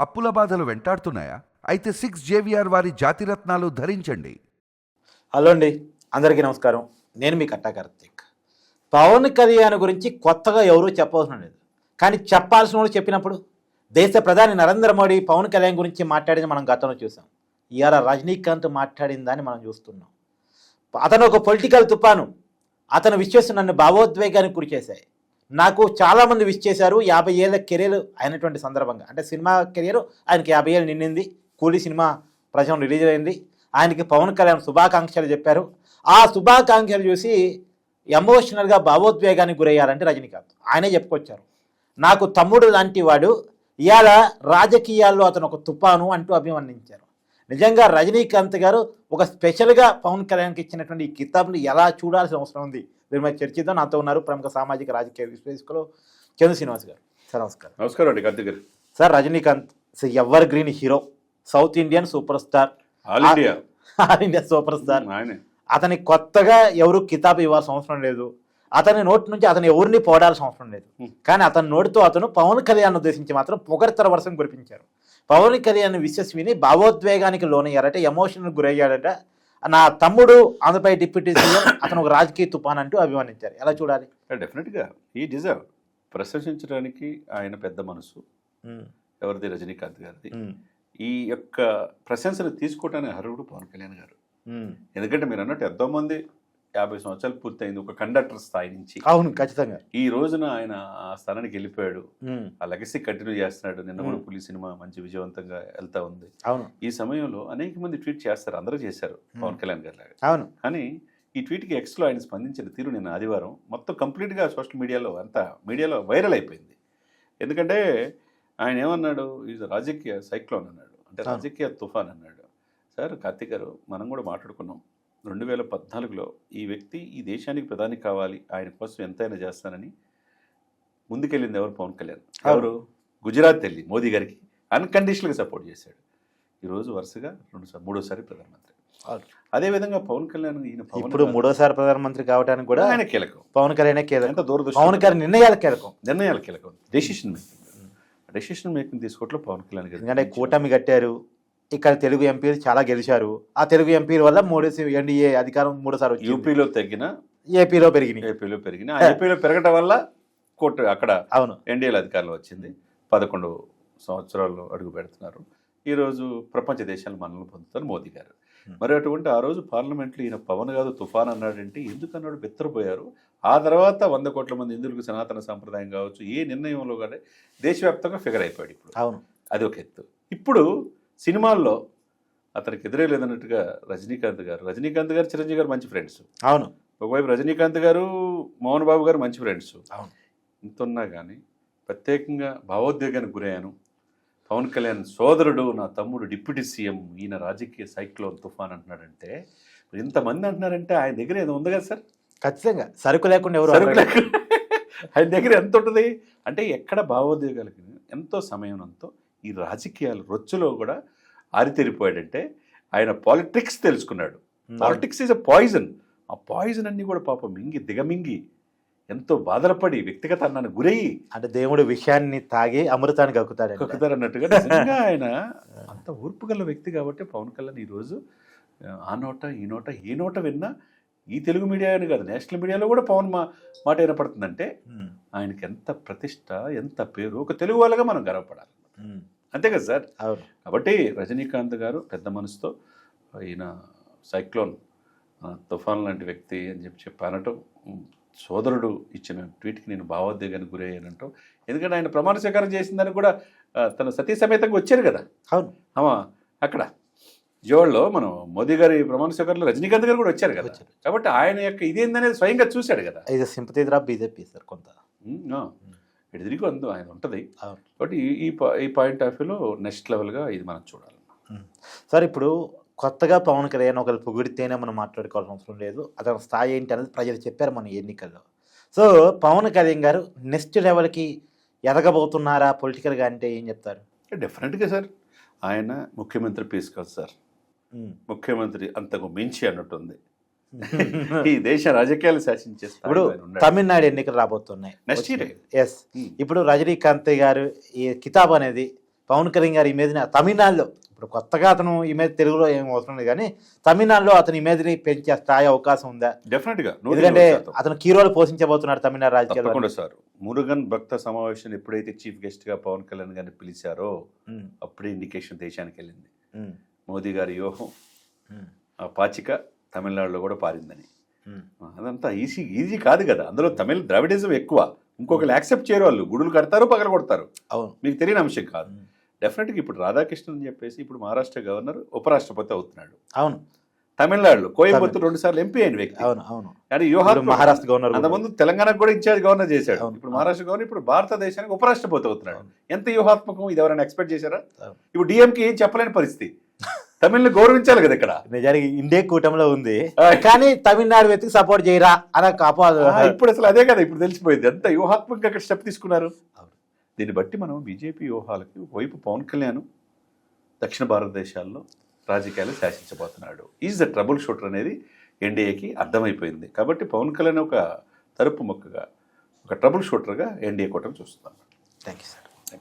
అప్పుల బాధలు వెంటాడుతున్నాయా? అయితే 6 JVR వారి జాతిరత్నాలు ధరించండి. హలో అండి, అందరికీ నమస్కారం. నేను మీ కట్టా కార్తీక్. పవన్ కళ్యాణ్ గురించి కొత్తగా ఎవరూ చెప్పవలసిన లేదు, కానీ చెప్పాల్సిన వాళ్ళు చెప్పినప్పుడు దేశ ప్రధాని నరేంద్ర మోడీ పవన్ కళ్యాణ్ గురించి మాట్లాడింది మనం గతంలో చూసాం. ఇవాళ రజనీకాంత్ మాట్లాడిన దాన్ని మనం చూస్తున్నాం. అతను ఒక పొలిటికల్ తుఫాను. అతను విషయం నన్ను భావోద్వేగానికి గురి చేశాయి. నాకు చాలామంది విష్ చేశారు 50 ఏళ్ళ కెరీర్ అయినటువంటి సందర్భంగా. అంటే సినిమా కెరీర్ ఆయనకి 50 ఏళ్ళు నిండింది. కూలీ సినిమా ప్రజలు రిలీజ్ అయింది. ఆయనకి పవన్ కళ్యాణ్ శుభాకాంక్షలు చెప్పారు. ఆ శుభాకాంక్షలు చూసి ఎమోషనల్గా భావోద్వేగానికి గురయ్యారంటే రజనీకాంత్. ఆయనే చెప్పుకొచ్చారు, నాకు తమ్ముడు లాంటి వాడు, ఇవాళ రాజకీయాల్లో అతను ఒక తుఫాను అంటూ అభివర్ణించారు. నిజంగా రజనీకాంత్ గారు ఒక స్పెషల్గా పవన్ కళ్యాణ్కి ఇచ్చినటువంటి ఈ కితాబ్ని ఎలా చూడాల్సిన అవసరం ఉంది, దీని మీద చర్చిద్దాం. నాతో ఉన్నారు ప్రముఖ సామాజిక రాజకీయ విశ్లేషకులు చంద్ర శ్రీనివాస్ గారు. సార్ నమస్కారం. నమస్కారం అండి కార్తీక్ గారు. Sir, Rajinikanth ever green hero, south Indian super star, all India super star. ఆయనే. అతని కొత్తగా ఎవరు కితాబ్ ఇవ్వాల్సిన అవసరం లేదు. అతని నోటి నుంచి అతను ఎవరిని పోడాల్సిన అవసరం లేదు. కానీ అతని నోటితో అతను పవన్ కళ్యాణ్ ఉద్దేశించి మాత్రం పొగడ్తల వర్షం కురిపించారు. పవన్ కళ్యాణ్ విశ్వస్ విని భావోద్వేగానికి లోనయ్యారట, ఎమోషనల్ గురయ్యాడట. నా తమ్ముడు ఆంధ్రప్రదేశ్ డిప్యూటీ సీఎం, అతను ఒక రాజకీయ తుఫాన్ అంటూ అభివర్ణించారు. ఎలా చూడాలి? డెఫినెట్గా ఈ డిజర్వ్ ప్రశంసించడానికి ఆయన పెద్ద మనసు ఎవరిది? రజనీకాంత్ గారిది. ఈ యొక్క ప్రశంసను తీసుకోవడానికి అర్హుడు పవన్ కళ్యాణ్ గారు. ఎందుకంటే మీరు అన్నట్టు ఎంతో మంది 50 సంవత్సరాలు పూర్తయింది ఒక కండక్టర్ స్థాయి నుంచి. అవును, ఖచ్చితంగా. ఈ రోజున ఆయన ఆ స్థానానికి వెళ్ళిపోయాడు. ఆ లెగసీ కంటిన్యూ చేస్తున్నాడు. నిన్న కూడా పులి సినిమా మంచి విజయవంతంగా వెళ్తా ఉంది. అవును. ఈ సమయంలో అనేక మంది ట్వీట్ చేస్తారు, అందరూ చేశారు పవన్ కళ్యాణ్ గారి లాగా. అవును. కానీ ఈ ట్వీట్కి ఎక్స్లో ఆయన స్పందించిన తీరు నిన్న ఆదివారం మొత్తం కంప్లీట్గా సోషల్ మీడియాలో మీడియాలో వైరల్ అయిపోయింది. ఎందుకంటే ఆయన ఏమన్నాడు, ఈజ్ రాజకీయ సైక్లోన్ అన్నాడు, అంటే రాజకీయ తుఫాన్ అన్నాడు. సార్ కార్తీక్ గారు, మనం కూడా మాట్లాడుకున్నాం 2014లో ఈ వ్యక్తి ఈ దేశానికి ప్రధాని కావాలి, ఆయన కోసం ఎంతైనా చేస్తానని ముందుకెళ్ళింది ఎవరు? పవన్ కళ్యాణ్. ఎవరు? గుజరాత్ వెళ్ళి మోదీ గారికి అన్కండిషనల్గా సపోర్ట్ చేశాడు. ఈరోజు వరుసగా మూడోసారి ప్రధానమంత్రి. అదేవిధంగా పవన్ కళ్యాణ్ ఇప్పుడు మూడోసారి ప్రధానమంత్రి కావడానికి కూడా ఆయన కీలకం. పవన్ కళ్యాణ్ కీలకం. పవన్ కళ్యాణ్ నిర్ణయాలు కీలకం. డెసిషన్ మేకింగ్ తీసుకోవట్లో పవన్ కళ్యాణ్ గారు. ఎందుకంటే కూటమి కట్టారు, ఇక్కడ తెలుగు ఎంపీలు చాలా గెలిచారు. ఆ తెలుగు ఎంపీల వల్ల ఎన్డీఏ అధికారం మూడోసారి వచ్చింది. యూపీలో తగ్గిన ఏపీలో పెరిగినాయి. ఏపీలో పెరగటం వల్ల అక్కడ అవును ఎన్డీఏలో అధికారంలో వచ్చింది. 11 సంవత్సరాలు అడుగు పెడుతున్నారు. ఈరోజు ప్రపంచ దేశాలు మనల్ని పొందుతారు మోదీ గారు. మరి అటువంటి ఆ రోజు పార్లమెంట్లో ఈయన పవన్ కాదు తుఫాన్ అన్నాడంటే ఎందుకు అన్నాడు? బెత్తరపోయారు. ఆ తర్వాత 100 కోట్ల మంది హిందువులకు సనాతన సంప్రదాయం కావచ్చు, ఏ నిర్ణయంలో కానీ దేశవ్యాప్తంగా ఫిగర్ అయిపోయాడు ఇప్పుడు. అవును, అది ఒక ఎత్తు. ఇప్పుడు సినిమాల్లో అతనికి ఎదురే లేదన్నట్టుగా రజనీకాంత్ గారు చిరంజీవి గారు మంచి ఫ్రెండ్స్. అవును. ఒకవైపు రజనీకాంత్ గారు మోహన్ బాబు గారు మంచి ఫ్రెండ్స్. అవును. ఇంతున్నా కానీ ప్రత్యేకంగా భావోద్వేగానికి గురయ్యాను. పవన్ కళ్యాణ్ సోదరుడు, నా తమ్ముడు డిప్యూటీ సీఎం, ఈయన రాజకీయ సైక్లోన్ తుఫాన్ అంటున్నాడంటే, ఇంతమంది అంటున్నారంటే ఆయన దగ్గర ఏదో ఉంది కదా సార్. ఖచ్చితంగా సరుకు లేకుండా ఎవరు ఆయన దగ్గర ఎంత ఉంటుంది అంటే, ఎక్కడ భావోద్వేగాలకి ఎంతో సమయంతో ఈ రాజకీయాలు రొచ్చులో కూడా ఆరితేరిపోయాడంటే ఆయన పాలిటిక్స్ తెలుసుకున్నాడు. Politics is a poison. ఆ పాయిజన్ అన్ని కూడా పాపం దిగమింగి ఎంతో బాధపడి వ్యక్తిగత అన్నాను గురయ్యి, అంటే దేవుడు విషయాన్ని తాగి అమృతాన్ని కక్కుతాడు అన్నట్టుగా నిజంగా ఆయన అంత ఓర్పు గల వ్యక్తి కాబట్టి పవన్ కళ్యాణ్ ఈరోజు ఆ నోట ఈ నోట విన్నా ఈ తెలుగు మీడియా అని కాదు, నేషనల్ మీడియాలో కూడా పవన్ మాట వినపడుతుందంటే ఆయనకి ఎంత ప్రతిష్ట, ఎంత పేరు. ఒక తెలుగు వాళ్ళగా మనం గర్వపడాలి, అంతే కదా సార్. కాబట్టి రజనీకాంత్ గారు పెద్ద మనసుతో ఈయన సైక్లోన్ తుఫాన్ లాంటి వ్యక్తి అని చెప్పి అనటం, సోదరుడు ఇచ్చిన ట్వీట్కి నేను భావోద్వేగానికి గురయ్యానంటాం. ఎందుకంటే ఆయన ప్రమాణ స్వీకారం చేసిందని కూడా తన సతీ సమేతంగా వచ్చారు కదా. అవును. అక్కడ విజయవాడలో మనం మోదీ గారి ప్రమాణ స్వీకారంలో రజనీకాంత్ గారు కూడా వచ్చారు కదా. కాబట్టి ఆయన యొక్క ఇదేందనేది స్వయంగా చూశాడు కదా. ఇది సింపతి బీజేపీ సార్ కొంత ఎడిదిరిగి ఆయన ఉంటుంది. కాబట్టి ఈ పాయింట్ ఆఫ్ వ్యూలో నెక్స్ట్ లెవెల్గా ఇది మనం చూడాలి సార్. ఇప్పుడు కొత్తగా పవన్ కళ్యాణ్ ఒకరు పొగిడితేనే మనం మాట్లాడుకోవాల్సిన అవసరం లేదు, అతని స్థాయి ఏంటి అనేది ప్రజలు చెప్పారు మన ఎన్నికల్లో. సో పవన్ కళ్యాణ్ గారు నెక్స్ట్ లెవెల్కి ఎదగబోతున్నారా పొలిటికల్గా అంటే ఏం చెప్తారు? డెఫినెట్గా సార్, ఆయన ముఖ్యమంత్రి పీస్ కాదు సార్, ముఖ్యమంత్రి అంతకు మించి అన్నట్టుంది. ఈ దేశ రాజకీయాలు శాసించేస్తారు. ఇప్పుడు తమిళనాడు ఎన్నికలు రాబోతున్నాయి నెక్స్ట్ ఇయర్. ఎస్. ఇప్పుడు రజనీకాంత్ గారు ఈ కితాబ్ అనేది పవన్ కళ్యాణ్ గారి ఇమేజ్ని తమిళనాడులో ఇప్పుడు కొత్తగా అతను ఇమేజ్ తెలుగులో ఏం అవసరం లేదు కానీ తమిళనాడులో అతని ఇమేజ్ని పెంచే స్థాయి అవకాశం ఉందా? డెఫినెట్గా ఎందుకంటే అతను కీ రోల్ పోషించబోతున్నాడు తమిళనాడు రాజకీయాల్లో. తప్పకుండా సార్. మురుగన్ భక్త సమావేశం ఎప్పుడైతే చీఫ్ గెస్ట్ గా పవన్ కళ్యాణ్ గారిని పిలిచారో అప్పుడే ఇండికేషన్ దేశానికి వెళ్ళింది. మోదీ గారి వ్యూహం ఆ పాచిక తమిళనాడులో కూడా పారిందని. అదంతా ఈజీ కాదు కదా. అందులో తమిళ ద్రావిడిజం ఎక్కువ. ఇంకొకరు యాక్సెప్ట్ చేయరు. వాళ్ళు గుడులు కడతారు, పగల కొడతారు. అవును, మీకు తెలియని అంశం కాదు. డెఫినెట్గా ఇప్పుడు రాధాకృష్ణన్ అని చెప్పేసి ఇప్పుడు మహారాష్ట్ర గవర్నర్ ఉపరాష్ట్రపతి అవుతున్నాడు. అవును, తమిళనాడులో కోయంబత్తూరు 2 సార్లు ఎంపీ అయిన వ్యక్తి. అవును, అవును. కానీ మహారాష్ట్ర గవర్నర్ అంతకుముందు తెలంగాణకు కూడా ఇన్ఛార్జ్ గవర్నర్ చేశాడు. ఇప్పుడు మహారాష్ట్ర గవర్నర్, ఇప్పుడు భారతదేశానికి ఉపరాష్ట్రపతి అవుతున్నాడు. ఎంత వ్యూహాత్మకం! ఇది ఎవరైనా ఎక్స్పెక్ట్ చేశారా? ఇప్పుడు డిఎంకి ఏం చెప్పలేని పరిస్థితి. తమిళని గౌరవించాలి కదా. ఇక్కడ నిజానికి ఇండియా కూటమిలో ఉంది కానీ తమిళనాడు వ్యక్తికి సపోర్ట్ చేయరా అనే ఇప్పుడు అసలు అదే కదా ఇప్పుడు తెలిసిపోయింది. ఎంత వ్యూహాత్మకంగా అక్కడ స్టెప్ తీసుకున్నారు. దీన్ని బట్టి మనం బీజేపీ వ్యూహాలకి వైపు పవన్ కళ్యాణ్ దక్షిణ భారతదేశాల్లో రాజకీయాలు శాసించబోతున్నాడు. ఈజ్ ద ట్రబుల్ షూటర్ అనేది ఎన్డీఏకి అర్థమైపోయింది. కాబట్టి పవన్ కళ్యాణ్ ఒక తలుపు మొక్కగా, ఒక ట్రబుల్ షూటర్గా ఎన్డీఏ కూటమి చూస్తున్నాం. Thank you sir.